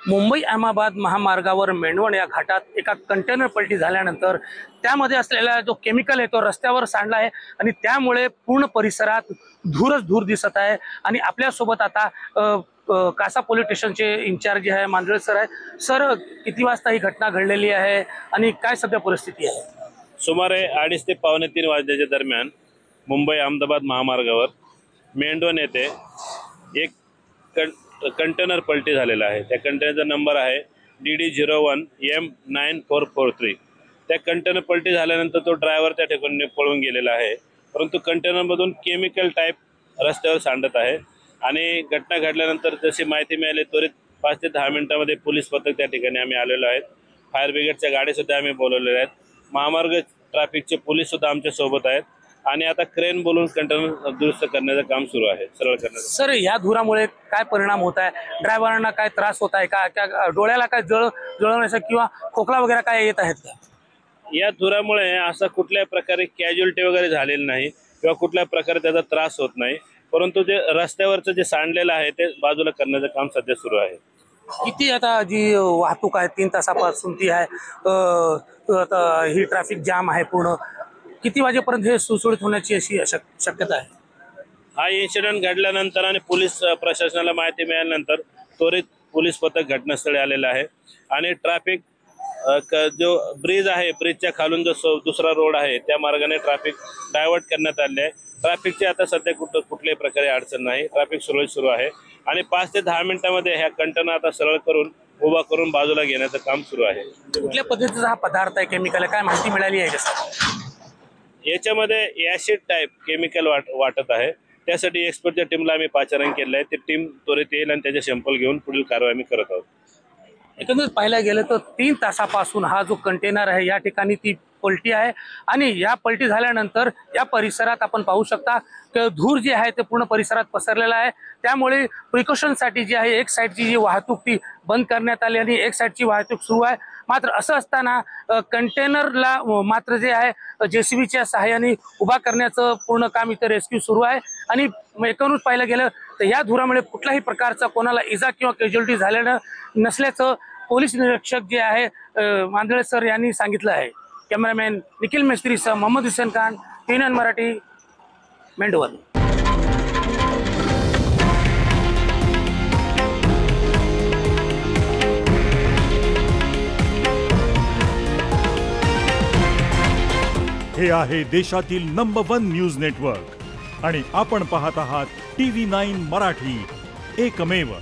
मुंबई अहमदाबाद महामार्गावर मेंढवण या घाटात एका कंटेनर पलटी झाल्यानंतर त्यामध्ये असलेला जो केमिकल आहे तो रस्त्यावर सांडला आहे आणि त्यामुळे पूर्ण परिसरात धूरच धूर दिसत आहे। आणि आपल्यासोबत आता कासा पोलीस स्टेशनचे इंचार्ज आहे मांजळे सर आहे। सर, किती वाजता ही घटना घडलेली आहे आणि काय सध्या परिस्थिती आहे? सुमारे 2:30 ते 2:45 वाजण्याच्या दरम्यान मुंबई अहमदाबाद महामार्गावर मेंढवण येथे एक कंटेनर पलटी झालेला आहे। त्या कंटेनरचा नंबर आहे DD01M9443। त्या कंटेनर पलटी झाल्यानंतर तो ड्रायव्हर त्या ठिकाणी पळून गेलेला आहे, परंतु कंटेनरमधून केमिकल टाईप रस्त्यावर सांडत आहे। आणि घटना घडल्यानंतर जशी माहिती मिळाली त्वरित 5 ते 10 मिनिटांमध्ये पोलीस पथक त्या ठिकाणी आम्ही आलेलो आहेत। फायर ब्रिगेडच्या गाड्यासुद्धा आम्ही बोलवलेल्या आहेत। महामार्ग ट्रॅफिकचे पोलीस सुद्धा आमच्या सोबत आहेत आणि आता क्रेन बोलून कंटेनर दुरुस्त करण्याचं काम सुरू आहे, सरळ करण्याचं। सर, या धुरामुळे काय परिणाम होत आहे? ड्रायव्हरांना काय त्रास होत आहे का? डोळ्याला काय जळण्याचा किंवा खोकला वगैरे काय येत आहेत का? या धुरामुळे असा कुठल्याही प्रकारे कॅज्युअलिटी वगैरे झालेली नाही किंवा कुठल्याही प्रकारे त्याचा त्रास होत नाही, परंतु जे रस्त्यावरचं जे सांडलेलं आहे ते बाजूला करण्याचं काम सध्या सुरू आहे। किती आता जी वाहतूक आहे 3 तासापासून ती आहे, ही ट्रॅफिक जाम आहे पूर्ण, किती वाजेपर्यंत हे सुरळीत होण्याची अशी शक्यता आहे? हा इन्सिडेंट घडल्यानंतर आणि पोलीस प्रशासनाला माहिती मिळाल्यानंतर त्वरित पोलीस पथक घटनास्थळी आलेलं आहे आणि ट्रॅफिक जो ब्रिज आहे, ब्रिजच्या खालून जो दुसरा रोड आहे त्या मार्गाने ट्रॅफिक डायव्हर्ट करण्यात आले आहे। ट्रॅफिकची आता सध्या कुठल्याही प्रकारे अडचण नाही, ट्रॅफिक सुरळीत सुरू आहे आणि 5 ते 10 मिनिटांमध्ये ह्या कंटेनर आता सरळ करून उभा करून बाजूला घेण्याचं काम सुरू आहे। कुठल्या पद्धतीचा हा पदार्थ आहे, केमिकल आहे, काय माहिती मिळाली आहे का? याच्यामध्ये ऍसिड टाईप केमिकल वाटत आहे, त्यासाठी एक्सपर्टच्या टीमला आम्ही पाचारण केलं आहे। ती टीम त्वरित येईल आणि त्याचे सॅम्पल घेऊन पुढील कारवाई आम्ही करत आहोत। एकंदरीत पाहायला गेलं तर 3 तासापासून हा जो कंटेनर आहे या ठिकाणी ती पलटी आहे आणि या पलटी झाल्यानंतर या परिसरात आपण पाहू शकता की धूर जे आहे ते पूर्ण परिसरात पसरलेला आहे। त्यामुळे प्रिकॉशनसाठी जी आहे एक साईडची जी वाहतूक ती बंद करण्यात आली आणि एक साईडची वाहतूक सुरू आहे। मात्र असं असताना कंटेनरला मात्र जे आहे JCBच्या सहाय्याने उभा करण्याचं पूर्ण काम इथं रेस्क्यू सुरू आहे। आणि एकूणच पाहिलं गेलं तर या धुरामुळे कुठल्याही प्रकारचा कोणाला इजा किंवा कॅज्युअलिटी झालेलं नसल्याचं पोलीस निरीक्षक जे आहे मांजळे सर यांनी सांगितलं आहे। कॅमेरामॅन निखिल मिस्त्रीसह मोहम्मद हुसेन खान, TNN मराठी, मेंढवण। हे आहे देशातील नंबर 1 न्यूज नेटवर्क आणि आपण पाहत आहात TV9 मराठी, एकमेव।